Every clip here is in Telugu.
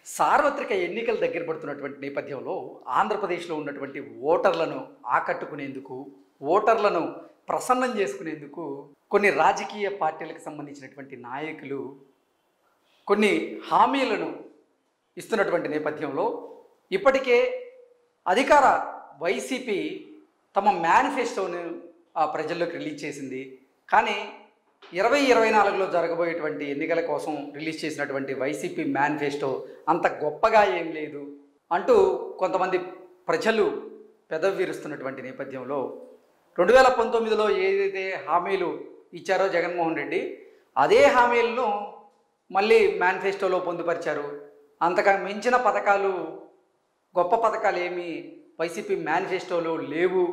సార్వత్రిక ఎన్నికలు దగ్గర పడుతున్నటువంటి నేపథ్యంలో ఆంధ్రప్రదేశ్లో ఉన్నటువంటి ఓటర్లను ఆకట్టుకునేందుకు, ఓటర్లను ప్రసన్నం చేసుకునేందుకు కొన్ని రాజకీయ పార్టీలకు సంబంధించినటువంటి నాయకులు కొన్ని హామీలను ఇస్తున్నటువంటి నేపథ్యంలో ఇప్పటికే అధికార వైసీపీ తమ మేనిఫెస్టోను ప్రజల్లోకి రిలీజ్ చేసింది. కానీ 2024లో జరగబోయేటువంటి ఎన్నికల కోసం రిలీజ్ చేసినటువంటి వైసీపీ మేనిఫెస్టో అంత గొప్పగా ఏం లేదు అంటూ కొంతమంది ప్రజలు పెదవి విరుస్తున్నటువంటి నేపథ్యంలో 2019లో ఏదైతే హామీలు ఇచ్చారో జగన్మోహన్ రెడ్డి అదే హామీలను మళ్ళీ మేనిఫెస్టోలో పొందుపరిచారు. అంతగా మించిన పథకాలు, గొప్ప పథకాలు ఏమీ వైసీపీ మేనిఫెస్టోలో లేవు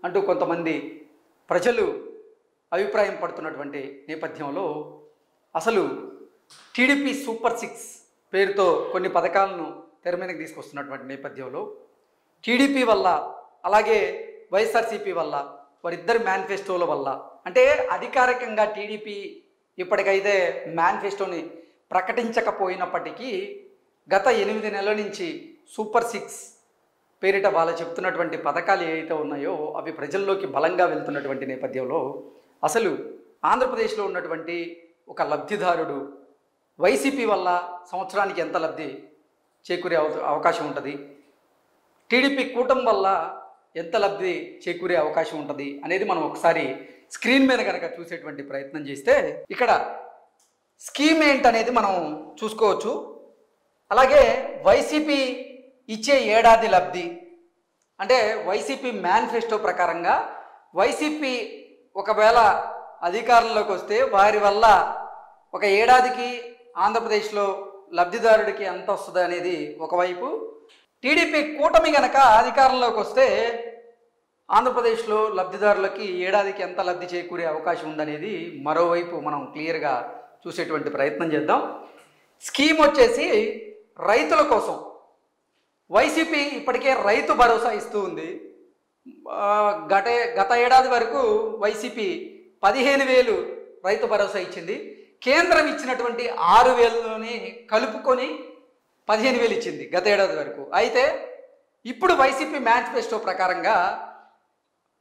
అంటూ కొంతమంది ప్రజలు అభిప్రాయం పడుతున్నటువంటి నేపథ్యంలో అసలు టీడీపీ సూపర్ 6 పేరుతో కొన్ని పథకాలను తెర మీదకి తీసుకొస్తున్నటువంటి నేపథ్యంలో టీడీపీ వల్ల అలాగే వైఎస్ఆర్సీపీ వల్ల వారిద్దరి మేనిఫెస్టోల వల్ల అంటే అధికారికంగా టీడీపీ ఇప్పటికైతే మేనిఫెస్టోని ప్రకటించకపోయినప్పటికీ గత 8 నెలల నుంచి సూపర్ 6 పేరిట వాళ్ళు చెప్తున్నటువంటి పథకాలు ఏవైతే ఉన్నాయో అవి ప్రజల్లోకి బలంగా వెళ్తున్నటువంటి నేపథ్యంలో అసలు ఆంధ్రప్రదేశ్లో ఉన్నటువంటి ఒక లబ్ధిదారుడు వైసీపీ వల్ల సంవత్సరానికి ఎంత లబ్ధి చేకూరే అవకాశం ఉంటుంది, టీడీపీ కూటమి వల్ల ఎంత లబ్ధి చేకూరే అవకాశం ఉంటుంది అనేది మనం ఒకసారి స్క్రీన్ మీద కనుక చూసేటువంటి ప్రయత్నం చేస్తే ఇక్కడ స్కీమ్ ఏంటనేది మనం చూసుకోవచ్చు. అలాగే వైసీపీ ఇచ్చే ఏడాది లబ్ధి అంటే వైసీపీ మేనిఫెస్టో ప్రకారంగా వైసీపీ ఒకవేళ అధికారంలోకి వస్తే వారి వల్ల ఒక ఏడాదికి ఆంధ్రప్రదేశ్లో లబ్ధిదారుడికి ఎంత వస్తుంది అనేది ఒకవైపు, టీడీపీ కూటమి కనుక అధికారంలోకి వస్తే ఆంధ్రప్రదేశ్లో లబ్ధిదారులకి ఏడాదికి ఎంత లబ్ధి చేకూరే అవకాశం ఉందనేది మరోవైపు మనం క్లియర్గా చూసేటువంటి ప్రయత్నం చేద్దాం. స్కీమ్ వచ్చేసి రైతుల కోసం వైసీపీ ఇప్పటికే రైతు భరోసా ఇస్తూ ఉంది. గత ఏడాది వరకు వైసీపీ 15,000 రైతు భరోసా ఇచ్చింది. కేంద్రం ఇచ్చినటువంటి 6,000లోని కలుపుకొని 15,000 ఇచ్చింది గత ఏడాది వరకు. అయితే ఇప్పుడు వైసీపీ మేనిఫెస్టో ప్రకారంగా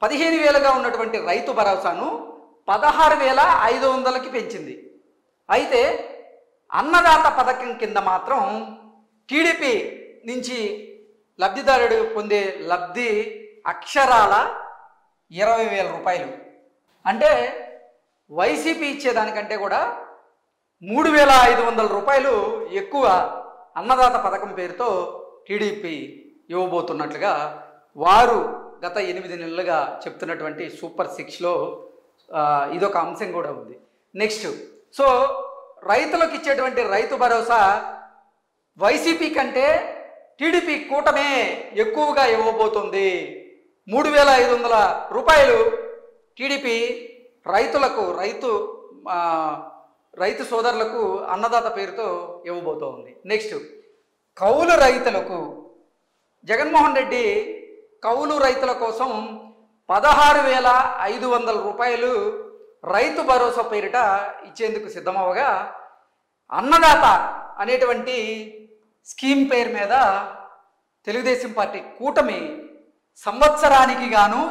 15,000గా ఉన్నటువంటి రైతు భరోసాను 16,500కి పెంచింది. అయితే అన్నదాత పథకం కింద మాత్రం టీడీపీ నుంచి లబ్ధిదారుడు పొందే లబ్ధి అక్షరాల 20,000 రూపాయలు. అంటే వైసీపీ ఇచ్చేదానికంటే కూడా 3,500 రూపాయలు ఎక్కువ అన్నదాత పథకం పేరుతో టీడీపీ ఇవ్వబోతున్నట్లుగా వారు గత 8 నెలలుగా చెప్తున్నటువంటి సూపర్ 6లో ఇదొక అంశం కూడా ఉంది. నెక్స్ట్, సో రైతులకు ఇచ్చేటువంటి రైతు భరోసా వైసీపీ కంటే టీడీపీ కూటమే ఎక్కువగా ఇవ్వబోతుంది. 3,500 రూపాయలు టీడీపీ రైతులకు రైతు సోదరులకు అన్నదాత పేరుతో ఇవ్వబోతోంది. నెక్స్ట్, కౌలు రైతులకు జగన్మోహన్ రెడ్డి కౌలు రైతుల కోసం 16,500 రూపాయలు రైతు భరోసా పేరిట ఇచ్చేందుకు సిద్ధమవగా అన్నదాత అనేటువంటి స్కీమ్ పేరు మీద తెలుగుదేశం పార్టీ కూటమి సంవత్సరానికి గాను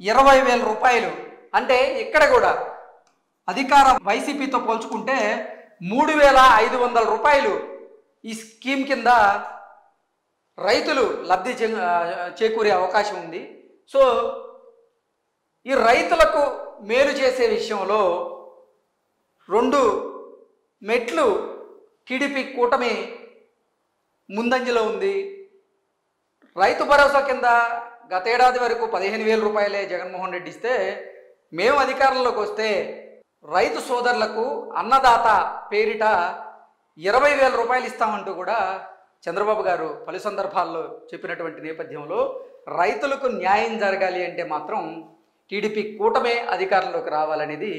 20,000 రూపాయలు, అంటే ఇక్కడ కూడా అధికార వైసీపీతో పోల్చుకుంటే 3,500 రూపాయలు ఈ స్కీమ్ కింద రైతులు లబ్ధి చేకూరే అవకాశం ఉంది. సో ఈ రైతులకు మేలు చేసే విషయంలో 2 మెట్లు టీడీపీ కూటమి ముందంజలో ఉంది. రైతు భరోసా కింద గతేడాది వరకు 15,000 రూపాయలే జగన్మోహన్ రెడ్డి ఇస్తే, మేము అధికారంలోకి వస్తే రైతు సోదరులకు అన్నదాత పేరిట 20,000 రూపాయలు ఇస్తామంటూ కూడా చంద్రబాబు గారు పలు సందర్భాల్లో చెప్పినటువంటి నేపథ్యంలో రైతులకు న్యాయం జరగాలి అంటే మాత్రం టీడీపీ కూటమే అధికారంలోకి రావాలనేది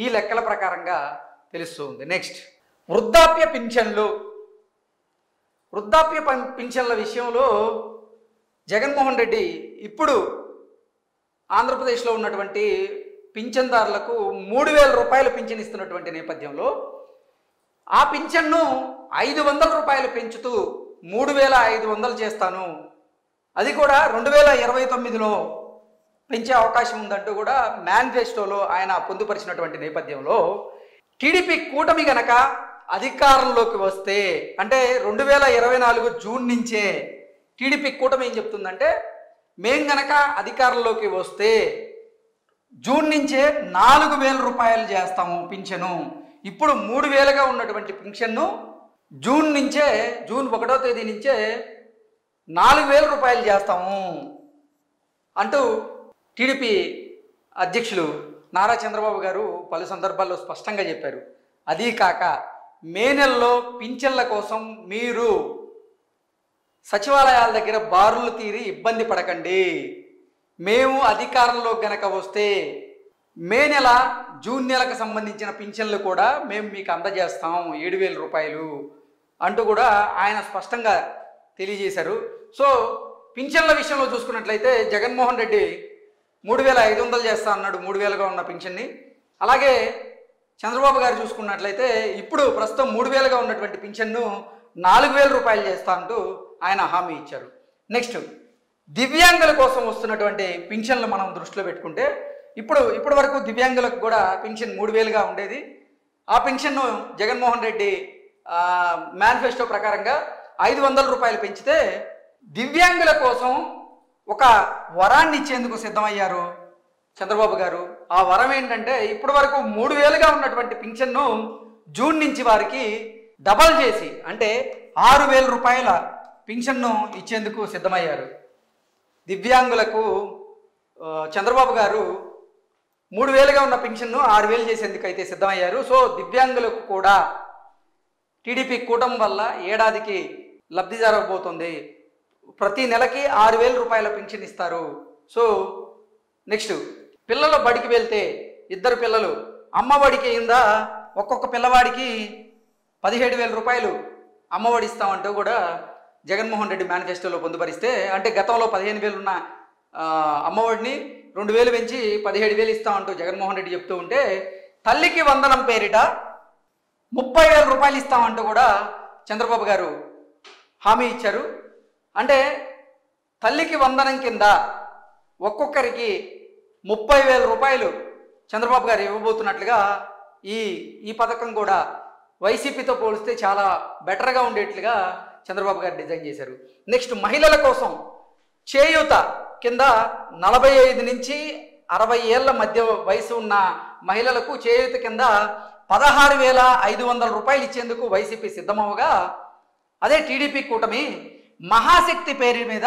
ఈ లెక్కల ప్రకారంగా తెలుస్తుంది. నెక్స్ట్, వృద్ధాప్య పింఛన్ల విషయంలో జగన్మోహన్ రెడ్డి ఇప్పుడు ఆంధ్రప్రదేశ్లో ఉన్నటువంటి పింఛన్దారులకు 3,000 రూపాయలు పింఛన్ ఇస్తున్నటువంటి నేపథ్యంలో ఆ పింఛన్ను 500 రూపాయలు పెంచుతూ 3500 చేస్తాను, అది కూడా 2029లో పెంచే అవకాశం ఉందంటూ కూడా మేనిఫెస్టోలో ఆయన పొందుపరిచినటువంటి నేపథ్యంలో టీడీపీ కూటమి గనక అధికారంలోకి వస్తే, అంటే 2024 జూన్ నుంచే టీడీపీ కూటమి ఏం చెప్తుందంటే, మేం గనక అధికారంలోకి వస్తే జూన్ నుంచే 4000 రూపాయలు చేస్తాము పింఛను. ఇప్పుడు 3000గా ఉన్నటువంటి పింఛన్ను జూన్ 1వ తేదీ నుంచే 4000 రూపాయలు చేస్తాము అంటూ టీడీపీ అధ్యక్షులు నారా చంద్రబాబు గారు పలు సందర్భాల్లో స్పష్టంగా చెప్పారు. అదీ కాక మే నెలలో పింఛన్ల కోసం మీరు సచివాలయాల దగ్గర బారులు తీరి ఇబ్బంది పడకండి, మేము అధికారంలో గనక వస్తే మే నెల జూన్ నెలకు సంబంధించిన పింఛన్లు కూడా మేము మీకు అందజేస్తాం 7000 రూపాయలు అంటూ కూడా ఆయన స్పష్టంగా తెలియజేశారు. సో పింఛన్ల విషయంలో చూసుకున్నట్లయితే జగన్మోహన్ రెడ్డి 3500 చేస్తా అన్నాడు 3000గా ఉన్న పింఛన్ని. అలాగే చంద్రబాబు గారు చూసుకున్నట్లయితే ఇప్పుడు ప్రస్తుతం 3000గా ఉన్నటువంటి పింఛన్ను 4000 రూపాయలు చేస్తా అంటూ ఆయన హామీ ఇచ్చారు. నెక్స్ట్ దివ్యాంగుల కోసం వస్తున్నటువంటి పింఛన్లు మనం దృష్టిలో పెట్టుకుంటే ఇప్పటి వరకు దివ్యాంగులకు కూడా పింఛన్ 3000గా ఉండేది. ఆ పింఛన్ను జగన్మోహన్ రెడ్డి మేనిఫెస్టో ప్రకారంగా 500 రూపాయలు పెంచితే దివ్యాంగుల కోసం ఒక వరాన్ని ఇచ్చేందుకు సిద్ధమయ్యారు చంద్రబాబు గారు. ఆ వరం ఏంటంటే ఇప్పటి వరకు 3000గా ఉన్నటువంటి పింఛన్ను జూన్ నుంచి వారికి డబల్ చేసి, అంటే 6000 రూపాయల పింఛన్ను ఇచ్చేందుకు సిద్ధమయ్యారు. దివ్యాంగులకు చంద్రబాబు గారు 3000గా ఉన్న పింఛన్ను 6000 చేసేందుకు అయితే సిద్ధమయ్యారు. సో దివ్యాంగులకు కూడా టీడీపీ కూటమి వల్ల ఏడాదికి లబ్ధి జరగబోతుంది. ప్రతి నెలకి 6000 రూపాయల పింఛన్ ఇస్తారు. సో నెక్స్ట్ పిల్లలు బడికి వెళ్తే 2 పిల్లలు అమ్మఒడికి కింద ఒక్కొక్క పిల్లవాడికి 17,000 రూపాయలు అమ్మఒడి ఇస్తామంటూ కూడా జగన్మోహన్ రెడ్డి మేనిఫెస్టోలో పొందుపరిస్తే, అంటే గతంలో 15,000 ఉన్న అమ్మఒడిని 2000 పెంచి 17,000 ఇస్తామంటూ జగన్మోహన్ రెడ్డి చెప్తూ ఉంటే, తల్లికి వందనం పేరిట 30,000 రూపాయలు ఇస్తామంటూ కూడా చంద్రబాబు గారు హామీ ఇచ్చారు. అంటే తల్లికి వందనం కింద ఒక్కొక్కరికి 30,000 రూపాయలు చంద్రబాబు గారు ఇవ్వబోతున్నట్లుగా ఈ పథకం కూడా వైసీపీతో పోలిస్తే చాలా బెటర్గా ఉండేట్లుగా చంద్రబాబు గారు డిజైన్ చేశారు. నెక్స్ట్ మహిళల కోసం చేయూత కింద 45 నుంచి 60 ఏళ్ల మధ్య వయసు ఉన్న మహిళలకు చేయూత కింద 16,500 రూపాయలు ఇచ్చేందుకు వైసీపీ సిద్ధమవగా, అదే టీడీపీ కూటమి మహాశక్తి పేరు మీద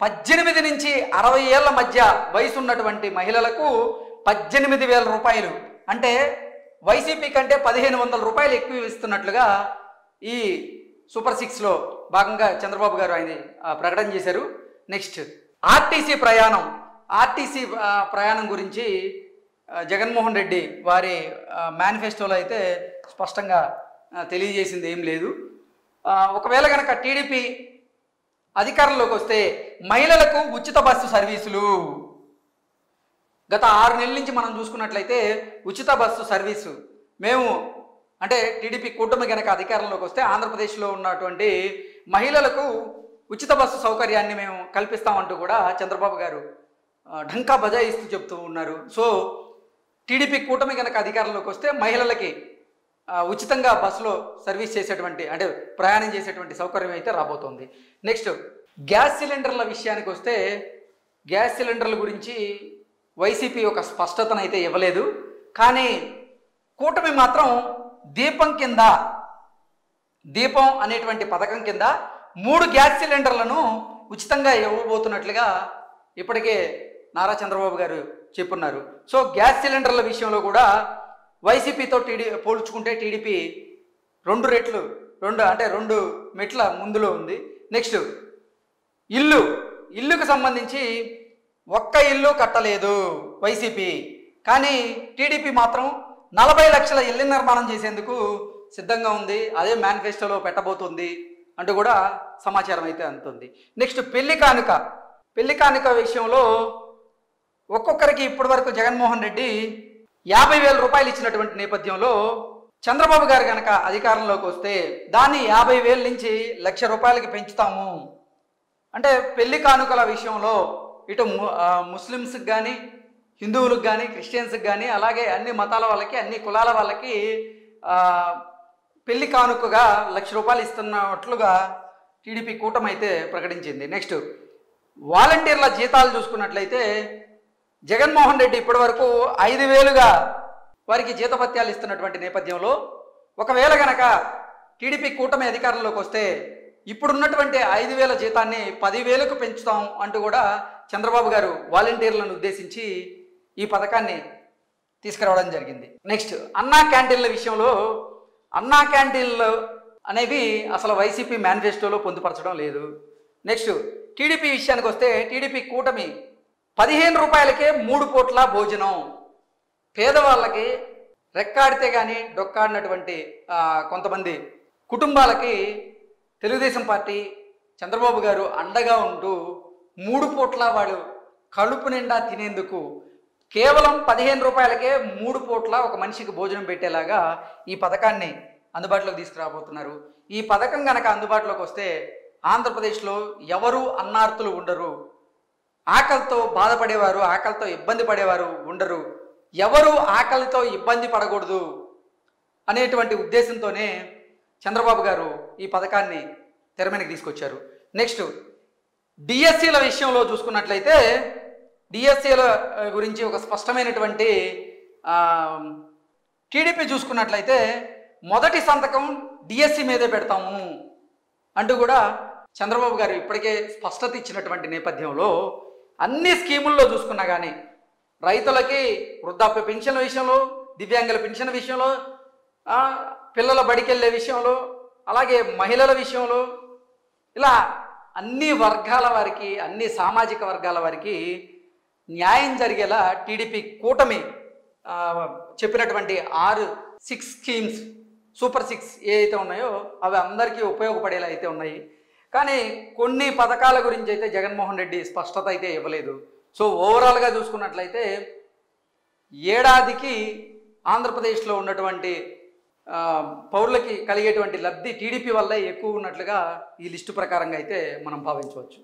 18 నుంచి 60 ఏళ్ల మధ్య వయసు ఉన్నటువంటి మహిళలకు 18,000 రూపాయలు, అంటే వైసీపీ కంటే 1,500 రూపాయలు ఎక్కువ ఇస్తున్నట్లుగా ఈ సూపర్ 6లో భాగంగా చంద్రబాబు గారు ఆయన ప్రకటన చేశారు. నెక్స్ట్ ఆర్టీసీ ప్రయాణం గురించి జగన్మోహన్ రెడ్డి వారి మేనిఫెస్టోలో అయితే స్పష్టంగా తెలియజేసింది ఏం లేదు. ఒకవేళ కనుక టీడీపీ అధికారంలోకి వస్తే మహిళలకు ఉచిత బస్సు సర్వీసులు, గత 6 నెలల నుంచి మనం చూసుకున్నట్లయితే ఉచిత బస్సు సర్వీసు మేము, అంటే టీడీపీ కూటమి కనుక అధికారంలోకి వస్తే ఆంధ్రప్రదేశ్లో ఉన్నటువంటి మహిళలకు ఉచిత బస్సు సౌకర్యాన్ని మేము కల్పిస్తామంటూ కూడా చంద్రబాబు గారు ఢంకా బజాయిస్తూ చెప్తూ ఉన్నారు. సో టీడీపీ కూటమి కనుక అధికారంలోకి వస్తే మహిళలకి ఉచితంగా బస్సులో సర్వీస్ చేసేటువంటి, అంటే ప్రయాణం చేసేటువంటి సౌకర్యం అయితే రాబోతోంది. నెక్స్ట్ గ్యాస్ సిలిండర్ల విషయానికి వస్తే, గ్యాస్ సిలిండర్ల గురించి వైసీపీ ఒక స్పష్టతను అయితే ఇవ్వలేదు. కానీ కూటమి మాత్రం దీపం అనేటువంటి పథకం కింద 3 గ్యాస్ సిలిండర్లను ఉచితంగా ఇవ్వబోతున్నట్లుగా ఇప్పటికే నారా చంద్రబాబు గారు చెప్పున్నారు. సో గ్యాస్ సిలిండర్ల విషయంలో కూడా వైసీపీతో పోల్చుకుంటే టీడీపీ 2 మెట్ల ముందులో ఉంది. నెక్స్ట్ ఇల్లుకు సంబంధించి ఒక్క ఇల్లు కట్టలేదు వైసీపీ, కానీ టీడీపీ మాత్రం 40 లక్షల ఇళ్ల నిర్మాణం చేసేందుకు సిద్ధంగా ఉంది, అదే మేనిఫెస్టోలో పెట్టబోతుంది అంటూ కూడా సమాచారం అయితే అందుతుంది. నెక్స్ట్ పెళ్లి కానుక విషయంలో ఒక్కొక్కరికి ఇప్పటి వరకు జగన్మోహన్ రెడ్డి 50,000 రూపాయలు ఇచ్చినటువంటి నేపథ్యంలో చంద్రబాబు గారు కనుక అధికారంలోకి వస్తే దాన్ని 50,000 నుంచి ₹1,00,000 పెంచుతాము. అంటే పెళ్లి కానుకల విషయంలో ఇటు ముస్లిమ్స్కి కానీ, హిందువులకు కానీ, క్రిస్టియన్స్కి కానీ, అలాగే అన్ని మతాల వాళ్ళకి, అన్ని కులాల వాళ్ళకి పెళ్లి కానుకగా ₹1,00,000 ఇస్తున్నట్లుగా టీడీపీ కూటమి అయితే ప్రకటించింది. నెక్స్ట్ వాలంటీర్ల జీతాలు చూసుకున్నట్లయితే జగన్మోహన్ రెడ్డి ఇప్పటి వరకు 5,000గా వారికి జీతభత్యాలు ఇస్తున్నటువంటి నేపథ్యంలో ఒకవేళ గనక టీడీపీ కూటమి అధికారంలోకి వస్తే ఇప్పుడున్నటువంటి 5,000 జీతాన్ని 10,000కు పెంచుతాం అంటూ కూడా చంద్రబాబు గారు వాలంటీర్లను ఉద్దేశించి ఈ పథకాన్ని తీసుకురావడం జరిగింది. నెక్స్ట్ అన్నా క్యాంటీన్ల విషయంలో అన్నా క్యాంటీన్లు అనేవి అసలు వైసీపీ మేనిఫెస్టోలో పొందుపరచడం లేదు. నెక్స్ట్ టీడీపీ విషయానికి వస్తే టీడీపీ కూటమి ₹15కే 3 పూట్ల భోజనం, పేదవాళ్ళకి రెక్కాడితే కానీ డొక్కాడినటువంటి కొంతమంది కుటుంబాలకి తెలుగుదేశం పార్టీ చంద్రబాబు గారు అండగా ఉంటూ 3 పూట్ల వాళ్ళు కడుపు నిండా తినేందుకు కేవలం ₹15కే 3 పూట్ల ఒక మనిషికి భోజనం పెట్టేలాగా ఈ పథకాన్ని అందుబాటులోకి తీసుకురాబోతున్నారు. ఈ పథకం కనుక అందుబాటులోకి వస్తే ఆంధ్రప్రదేశ్లో ఎవరు అన్నార్తులు ఉండరు, ఆకలితో బాధపడేవారు, ఆకలితో ఇబ్బంది పడేవారు ఉండరు, ఎవరు ఆకలితో ఇబ్బంది పడకూడదు అనేటువంటి ఉద్దేశంతోనే చంద్రబాబు గారు ఈ పథకాన్ని తెర మీదకి తీసుకొచ్చారు. నెక్స్ట్ డిఎస్సీల విషయంలో చూసుకున్నట్లయితే డిఎస్సీల గురించి ఒక స్పష్టమైనటువంటి టీడీపీ చూసుకున్నట్లయితే మొదటి సంతకం డిఎస్సీ మీదే పెడతాము అంటూ కూడా చంద్రబాబు గారు ఇప్పటికే స్పష్టత ఇచ్చినటువంటి నేపథ్యంలో అన్ని స్కీముల్లో చూసుకున్నా కానీ రైతులకి వృద్ధాప్య పెన్షన్ల విషయంలో, దివ్యాంగుల పెన్షన్ విషయంలో, పిల్లల బడికెళ్ళే విషయంలో, అలాగే మహిళల విషయంలో, ఇలా అన్ని వర్గాల వారికి, అన్ని సామాజిక వర్గాల వారికి న్యాయం జరిగేలా టీడీపీ కూటమి చెప్పినటువంటి 6 స్కీమ్స్, సూపర్ 6 ఏ అయితే ఉన్నాయో అవి అందరికీ ఉపయోగపడేలా అయితే ఉన్నాయి. కానీ కొన్ని పథకాల గురించి అయితే జగన్మోహన్ రెడ్డి స్పష్టత అయితే ఇవ్వలేదు. సో ఓవరాల్గా చూసుకున్నట్లయితే ఏడాదికి ఆంధ్రప్రదేశ్లో ఉన్నటువంటి పౌరులకి కలిగేటువంటి లబ్ధి టీడీపీ వల్లే ఎక్కువ ఉన్నట్లుగా ఈ లిస్టు ప్రకారంగా అయితే మనం భావించవచ్చు.